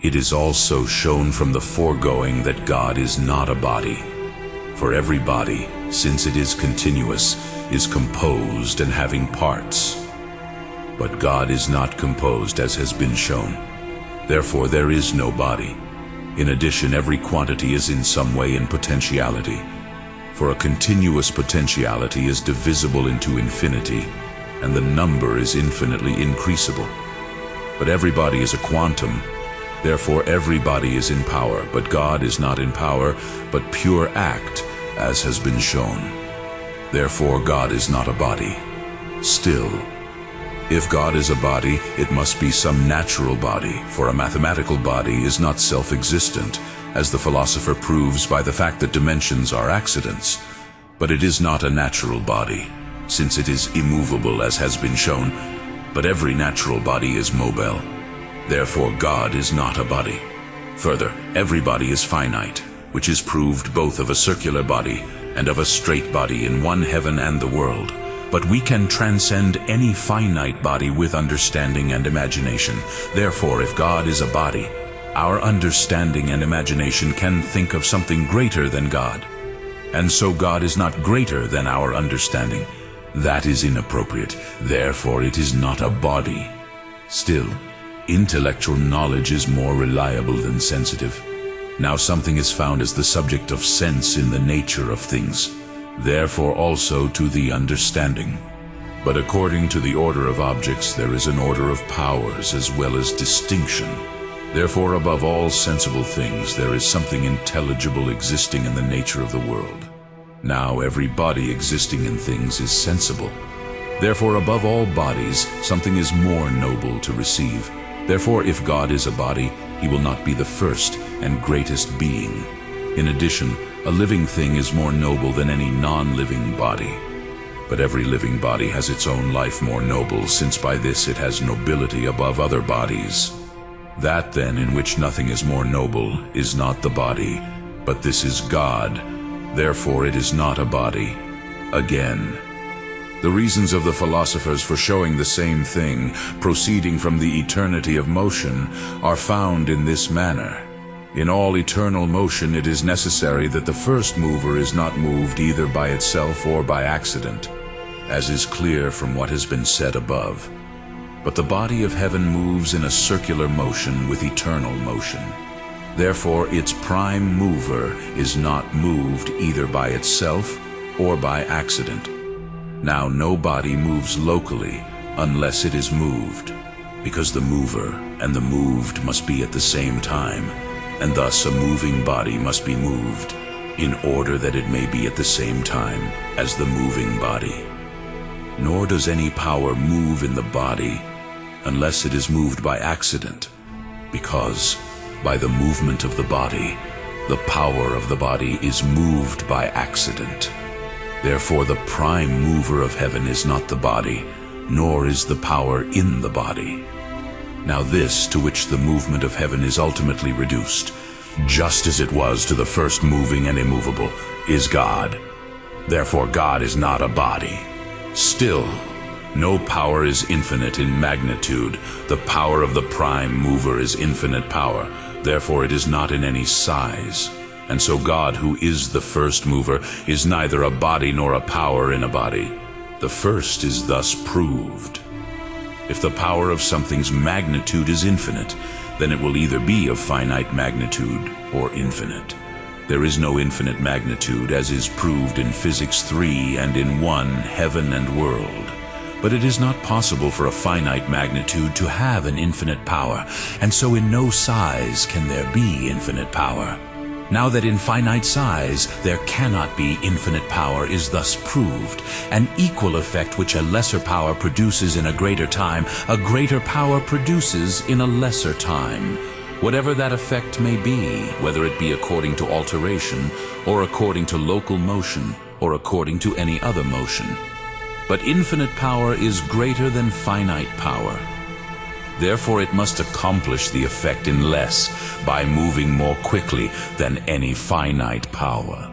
It is also shown from the foregoing that God is not a body. For every body, since it is continuous, is composed and having parts. But God is not composed, as has been shown. Therefore there is no body. In addition, every quantity is in some way in potentiality. For a continuous potentiality is divisible into infinity, and the number is infinitely increasable. But every body is a quantum. Therefore every body is in power, but God is not in power, but pure act, as has been shown. Therefore God is not a body. Still, if God is a body, it must be some natural body, for a mathematical body is not self-existent, as the philosopher proves by the fact that dimensions are accidents. But it is not a natural body, since it is immovable, as has been shown, but every natural body is mobile. Therefore God is not a body. Further, every body is finite, which is proved both of a circular body and of a straight body in one heaven and the world. But we can transcend any finite body with understanding and imagination. Therefore, if God is a body, our understanding and imagination can think of something greater than God. And so God is not greater than our understanding. That is inappropriate. Therefore, it is not a body. Still, intellectual knowledge is more reliable than sensitive. Now something is found as the subject of sense in the nature of things, therefore also to the understanding. But according to the order of objects there is an order of powers as well as distinction. Therefore above all sensible things there is something intelligible existing in the nature of the world. Now every body existing in things is sensible. Therefore above all bodies something is more noble to receive. Therefore if God is a body, he will not be the first and greatest being. In addition, a living thing is more noble than any non-living body. But every living body has its own life more noble, since by this it has nobility above other bodies. That then in which nothing is more noble is not the body, but this is God. Therefore it is not a body. Again, the reasons of the philosophers for showing the same thing, proceeding from the eternity of motion, are found in this manner. In all eternal motion it is necessary that the first mover is not moved either by itself or by accident, as is clear from what has been said above. But the body of heaven moves in a circular motion with eternal motion. Therefore its prime mover is not moved either by itself or by accident. Now no body moves locally unless it is moved, because the mover and the moved must be at the same time, and thus a moving body must be moved, in order that it may be at the same time as the moving body. Nor does any power move in the body unless it is moved by accident, because by the movement of the body, the power of the body is moved by accident. Therefore the prime mover of heaven is not the body, nor is the power in the body. Now this to which the movement of heaven is ultimately reduced, just as it was to the first moving and immovable, is God. Therefore God is not a body. Still, no power is infinite in magnitude. The power of the prime mover is infinite power. Therefore it is not in any size. And so God, who is the first mover, is neither a body nor a power in a body. The first is thus proved. If the power of something's magnitude is infinite, then it will either be of finite magnitude or infinite. There is no infinite magnitude, as is proved in Physics 3 and in 1, heaven and world. But it is not possible for a finite magnitude to have an infinite power, and so in no size can there be infinite power. Now that in finite size there cannot be infinite power is thus proved. An equal effect which a lesser power produces in a greater time, a greater power produces in a lesser time. Whatever that effect may be, whether it be according to alteration, or according to local motion, or according to any other motion. But infinite power is greater than finite power. Therefore it must accomplish the effect in less, by moving more quickly than any finite power.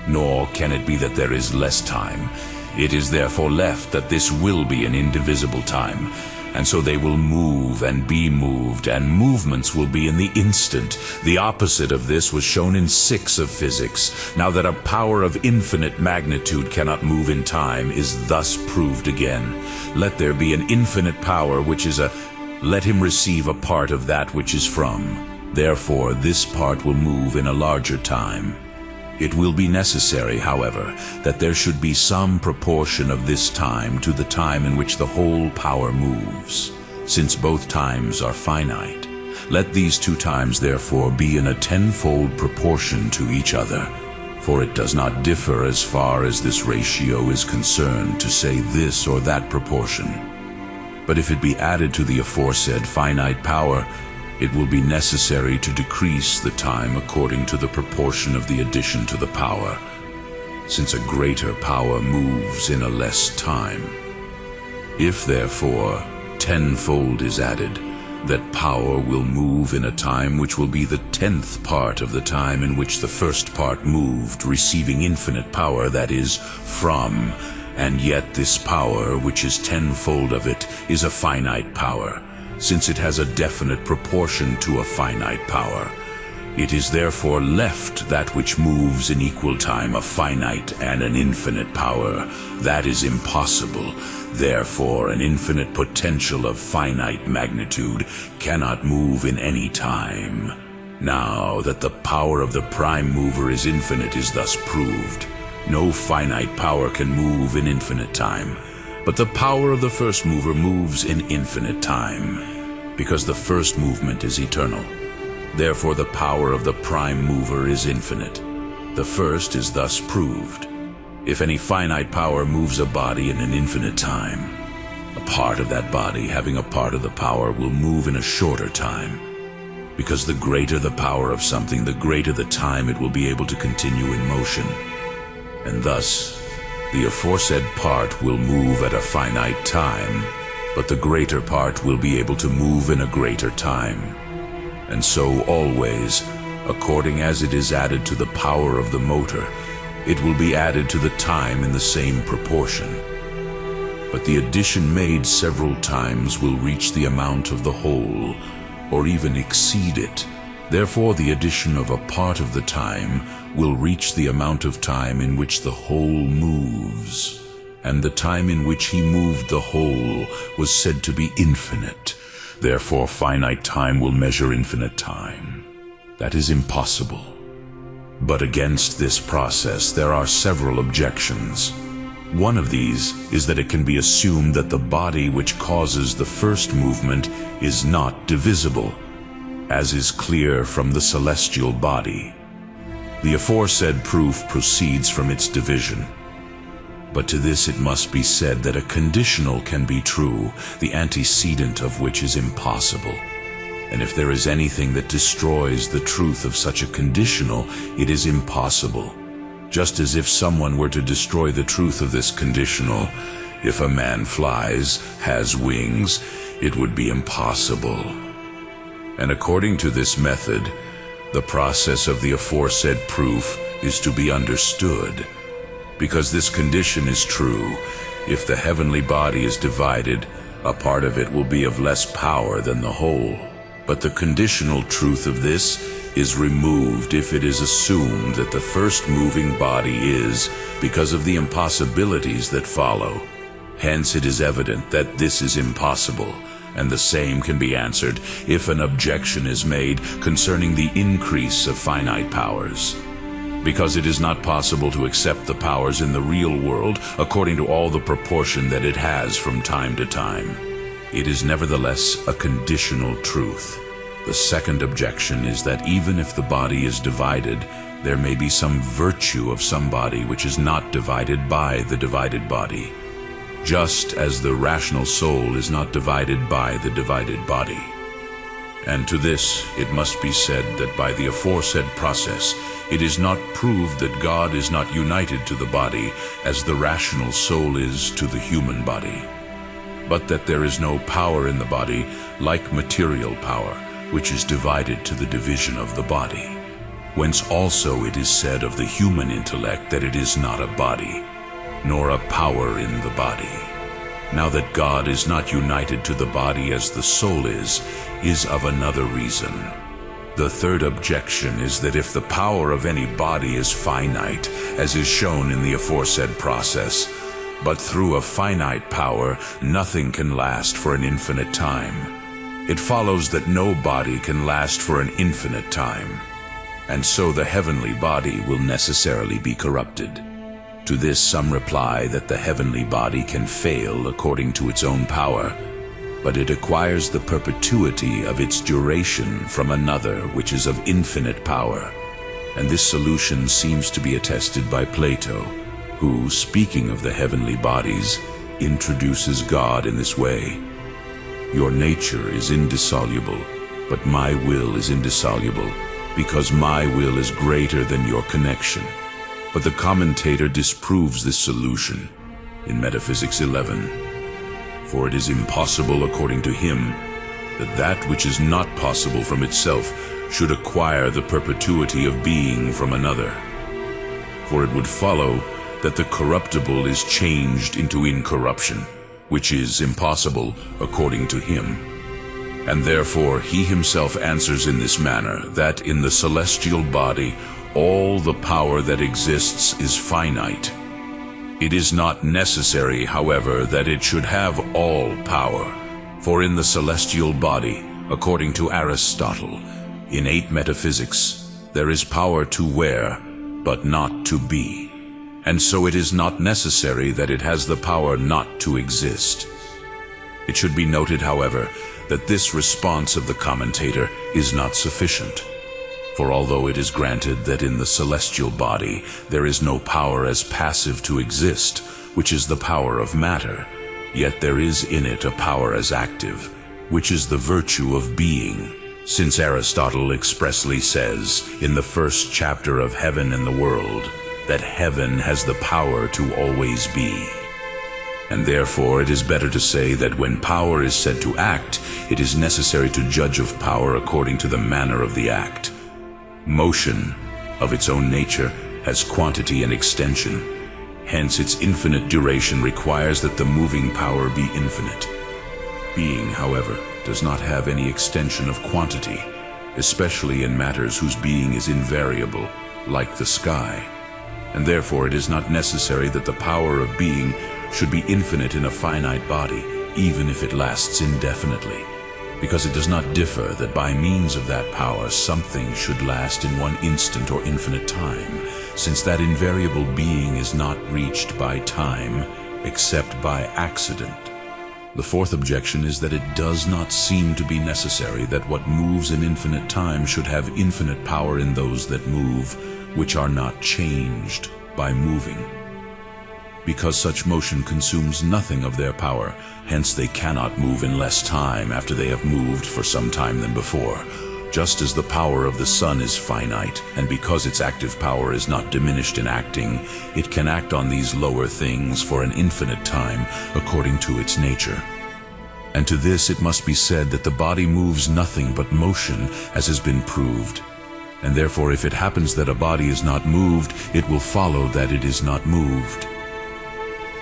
Nor can it be that there is less time. It is therefore left that this will be an indivisible time. and so they will move and be moved, and movements will be in the instant. The opposite of this was shown in 6 of physics. Now that a power of infinite magnitude cannot move in time is thus proved again. Let there be an infinite power which is let him receive a part of that which is from. Therefore this part will move in a larger time. It will be necessary, however, that there should be some proportion of this time to the time in which the whole power moves, since both times are finite. Let these 2 times therefore be in a 10-fold proportion to each other, for it does not differ as far as this ratio is concerned to say this or that proportion. But if it be added to the aforesaid finite power, it will be necessary to decrease the time according to the proportion of the addition to the power, since a greater power moves in a less time. If therefore 10-fold is added, that power will move in a time which will be the 10th part of the time in which the first part moved, receiving infinite power, that is, from, and yet this power, which is 10-fold of it, is a finite power, since it has a definite proportion to a finite power. It is therefore left that which moves in equal time, a finite and an infinite power. That is impossible. Therefore an infinite potential of finite magnitude cannot move in any time. Now that the power of the prime mover is infinite is thus proved. No finite power can move in infinite time, but the power of the first mover moves in infinite time, because the first movement is eternal. Therefore the power of the prime mover is infinite. The first is thus proved. If any finite power moves a body in an infinite time, a part of that body having a part of the power will move in a shorter time, because the greater the power of something, the greater the time it will be able to continue in motion. And thus, the aforesaid part will move at a finite time, but the greater part will be able to move in a greater time. And so always, according as it is added to the power of the motor, it will be added to the time in the same proportion. But the addition made several times will reach the amount of the whole, or even exceed it. Therefore the addition of a part of the time will reach the amount of time in which the whole moves, and the time in which he moved the whole was said to be infinite. Therefore finite time will measure infinite time. That is impossible. But against this process there are several objections. One of these is that it can be assumed that the body which causes the first movement is not divisible, as is clear from the celestial body. The aforesaid proof proceeds from its division. But to this it must be said that a conditional can be true, the antecedent of which is impossible. And if there is anything that destroys the truth of such a conditional, it is impossible. Just as if someone were to destroy the truth of this conditional, if a man flies, has wings, it would be impossible. And according to this method, the process of the aforesaid proof is to be understood. Because this condition is true, if the heavenly body is divided, a part of it will be of less power than the whole. But the conditional truth of this is removed if it is assumed that the first moving body is, because of the impossibilities that follow. Hence it is evident that this is impossible, and the same can be answered if an objection is made concerning the increase of finite powers. Because it is not possible to accept the powers in the real world according to all the proportion that it has from time to time. It is nevertheless a conditional truth. The second objection is that even if the body is divided, there may be some virtue of some body which is not divided by the divided body, just as the rational soul is not divided by the divided body. And to this it must be said that by the aforesaid process it is not proved that God is not united to the body as the rational soul is to the human body, but that there is no power in the body like material power, which is divided to the division of the body. Whence also it is said of the human intellect that it is not a body, nor a power in the body. now that God is not united to the body as the soul is of another reason. The third objection is that if the power of any body is finite, as is shown in the aforesaid process, but through a finite power nothing can last for an infinite time, it follows that no body can last for an infinite time, and so the heavenly body will necessarily be corrupted. To this some reply that the heavenly body can fail according to its own power, but it acquires the perpetuity of its duration from another which is of infinite power. And this solution seems to be attested by Plato, who, speaking of the heavenly bodies, introduces God in this way. Your nature is indissoluble, but my will is indissoluble, because my will is greater than your connection. But the commentator disproves this solution in Metaphysics 11. For it is impossible, according to him, that that which is not possible from itself should acquire the perpetuity of being from another. For it would follow that the corruptible is changed into incorruption, which is impossible according to him. And therefore he himself answers in this manner, that in the celestial body all the power that exists is finite. It is not necessary, however, that it should have all power, for in the celestial body, according to Aristotle, in 8 Metaphysics, there is power to wear, but not to be. And so it is not necessary that it has the power not to exist. It should be noted, however, that this response of the commentator is not sufficient. For although it is granted that in the celestial body there is no power as passive to exist, which is the power of matter, yet there is in it a power as active, which is the virtue of being, since Aristotle expressly says in the first chapter of Heaven and the World that heaven has the power to always be. And therefore it is better to say that when power is said to act, it is necessary to judge of power according to the manner of the act. Motion, of its own nature, has quantity and extension. Hence its infinite duration requires that the moving power be infinite. Being, however, does not have any extension of quantity, especially in matters whose being is invariable, like the sky. And therefore it is not necessary that the power of being should be infinite in a finite body, even if it lasts indefinitely, because it does not differ that by means of that power something should last in one instant or infinite time, since that invariable being is not reached by time except by accident. The fourth objection is that it does not seem to be necessary that what moves in infinite time should have infinite power in those that move, which are not changed by moving. Because such motion consumes nothing of their power, hence they cannot move in less time after they have moved for some time than before, just as the power of the sun is finite, and because its active power is not diminished in acting, it can act on these lower things for an infinite time according to its nature. And to this it must be said that the body moves nothing but motion, as has been proved. And therefore if it happens that a body is not moved, it will follow that it is not moved.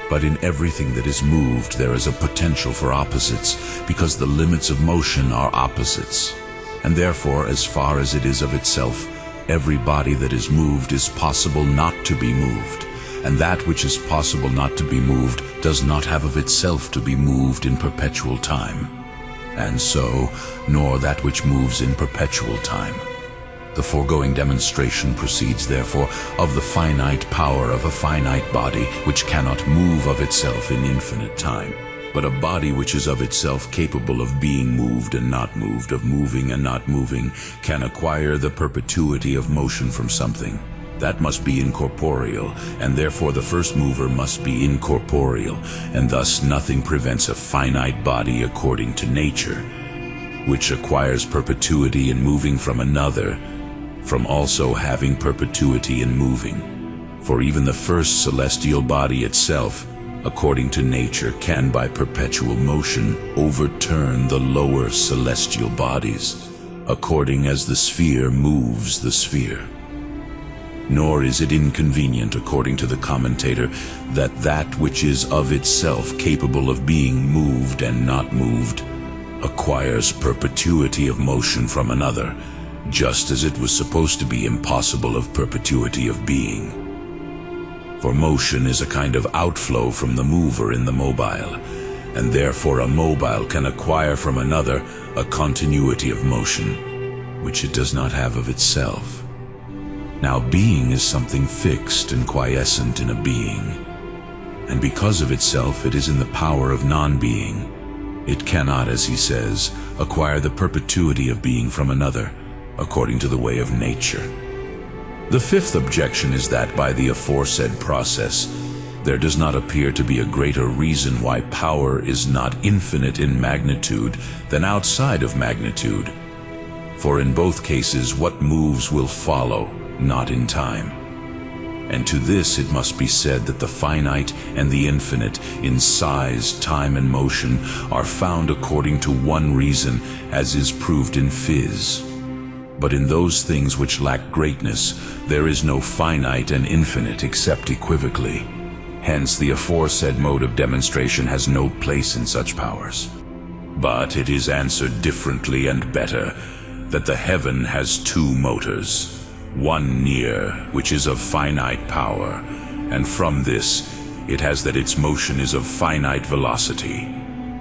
But in everything that is moved there is a potential for opposites, because the limits of motion are opposites. And therefore, as far as it is of itself, every body that is moved is possible not to be moved, and that which is possible not to be moved does not have of itself to be moved in perpetual time. And so, nor that which moves in perpetual time. The foregoing demonstration proceeds, therefore, of the finite power of a finite body which cannot move of itself in infinite time. But a body which is of itself capable of being moved and not moved, of moving and not moving, can acquire the perpetuity of motion from something. That must be incorporeal, and therefore the first mover must be incorporeal, and thus nothing prevents a finite body according to nature, which acquires perpetuity in moving from another, from also having perpetuity in moving. For even the first celestial body itself, according to nature, can by perpetual motion overturn the lower celestial bodies, according as the sphere moves the sphere. Nor is it inconvenient, according to the commentator, that that which is of itself capable of being moved and not moved acquires perpetuity of motion from another, just as it was supposed to be impossible of perpetuity of being. For motion is a kind of outflow from the mover in the mobile, and therefore a mobile can acquire from another a continuity of motion, which it does not have of itself. Now being is something fixed and quiescent in a being, and because of itself it is in the power of non-being. It cannot, as he says, acquire the perpetuity of being from another, according to the way of nature. The fifth objection is that by the aforesaid process, there does not appear to be a greater reason why power is not infinite in magnitude than outside of magnitude. For in both cases what moves will follow, not in time. And to this it must be said that the finite and the infinite in size, time, and motion are found according to one reason, as is proved in Phys. But in those things which lack greatness, there is no finite and infinite except equivocally. Hence the aforesaid mode of demonstration has no place in such powers. But it is answered differently and better, that the heaven has two motors, one near, which is of finite power, and from this it has that its motion is of finite velocity,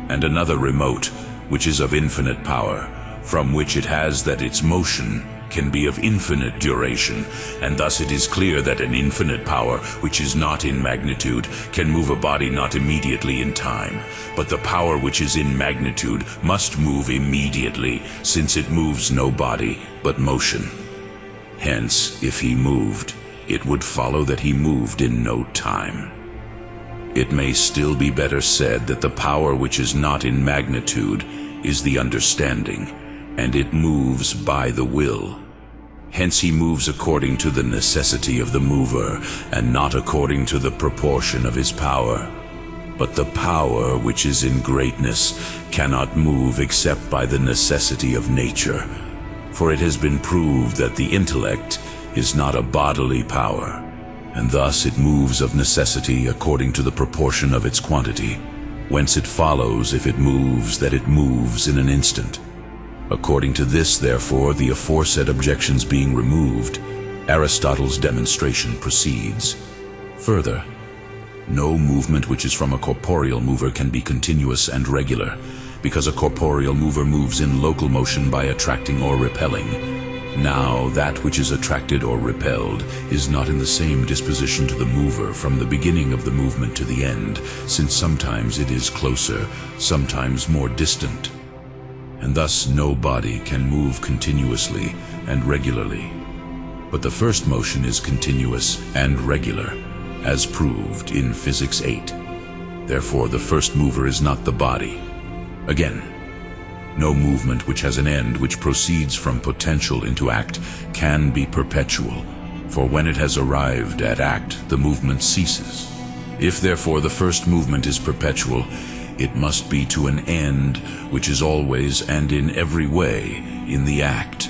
and another remote, which is of infinite power, from which it has that its motion can be of infinite duration, and thus it is clear that an infinite power, which is not in magnitude, can move a body not immediately in time, but the power which is in magnitude must move immediately, since it moves no body, but motion. Hence, if he moved, it would follow that he moved in no time. It may still be better said that the power which is not in magnitude is the understanding, and it moves by the will. Hence he moves according to the necessity of the mover, and not according to the proportion of his power. But the power which is in greatness cannot move except by the necessity of nature, for it has been proved that the intellect is not a bodily power, and thus it moves of necessity according to the proportion of its quantity, whence it follows, if it moves, that it moves in an instant. According to this, therefore, the aforesaid objections being removed, Aristotle's demonstration proceeds. Further, no movement which is from a corporeal mover can be continuous and regular, because a corporeal mover moves in local motion by attracting or repelling. Now, that which is attracted or repelled is not in the same disposition to the mover from the beginning of the movement to the end, since sometimes it is closer, sometimes more distant. And thus no body can move continuously and regularly. But the first motion is continuous and regular, as proved in Physics 8. Therefore the first mover is not the body. Again, no movement which has an end which proceeds from potential into act can be perpetual, for when it has arrived at act, the movement ceases. If therefore the first movement is perpetual, it must be to an end which is always and in every way in the act.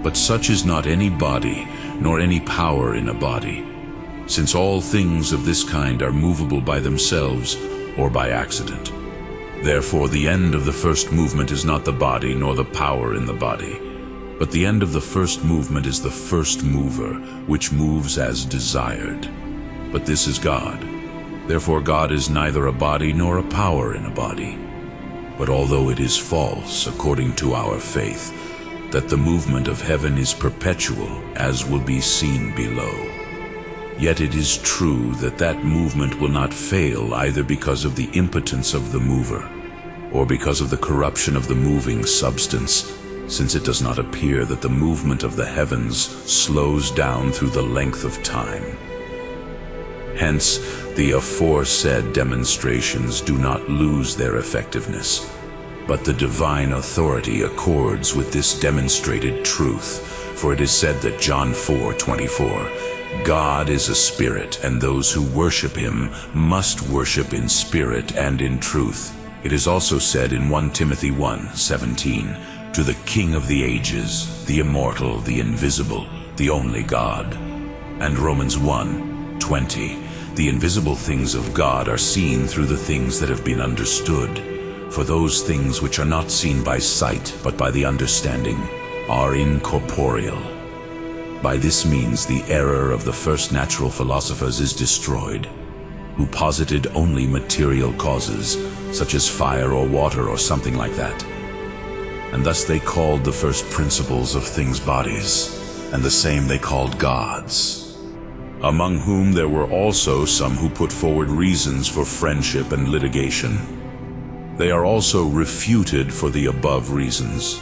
But such is not any body, nor any power in a body, since all things of this kind are movable by themselves or by accident. Therefore the end of the first movement is not the body nor the power in the body, but the end of the first movement is the first mover, which moves as desired. But this is God. Therefore God is neither a body nor a power in a body. But although it is false, according to our faith, that the movement of heaven is perpetual, as will be seen below, yet it is true that that movement will not fail either because of the impotence of the mover, or because of the corruption of the moving substance, since it does not appear that the movement of the heavens slows down through the length of time. Hence, the aforesaid demonstrations do not lose their effectiveness, but the divine authority accords with this demonstrated truth, for it is said that John 4:24, God is a spirit, and those who worship him must worship in spirit and in truth. It is also said in 1 Timothy 1:17, to the King of the ages, the immortal, the invisible, the only God. And Romans 1:20, the invisible things of God are seen through the things that have been understood. For those things which are not seen by sight, but by the understanding, are incorporeal. By this means the error of the first natural philosophers is destroyed, who posited only material causes, such as fire or water or something like that. And thus they called the first principles of things bodies, and the same they called gods. Among whom there were also some who put forward reasons for friendship and litigation. They are also refuted for the above reasons.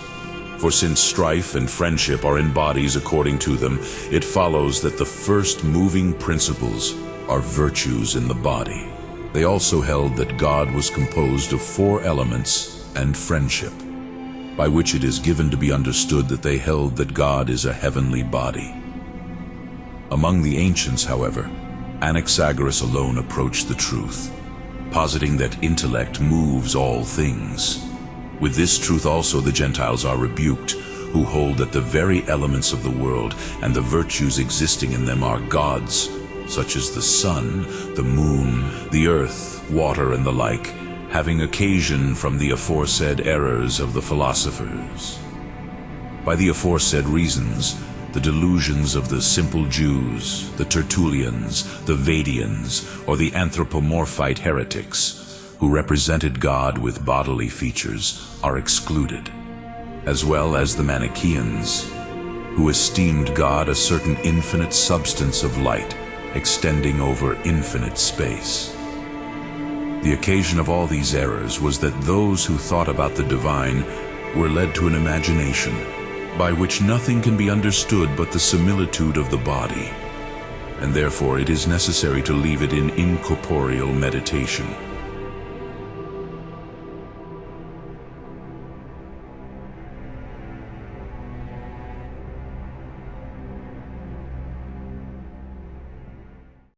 For since strife and friendship are in bodies according to them, it follows that the first moving principles are virtues in the body. They also held that God was composed of 4 elements and friendship, by which it is given to be understood that they held that God is a heavenly body. Among the ancients, however, Anaxagoras alone approached the truth, positing that intellect moves all things. With this truth also the Gentiles are rebuked, who hold that the very elements of the world and the virtues existing in them are gods, such as the sun, the moon, the earth, water, and the like, having occasion from the aforesaid errors of the philosophers. By the aforesaid reasons, the delusions of the simple Jews, the Tertullians, the Vedians, or the anthropomorphite heretics, who represented God with bodily features, are excluded, as well as the Manichaeans, who esteemed God a certain infinite substance of light, extending over infinite space. The occasion of all these errors was that those who thought about the divine were led to an imagination, by which nothing can be understood but the similitude of the body, and therefore it is necessary to leave it in incorporeal meditation.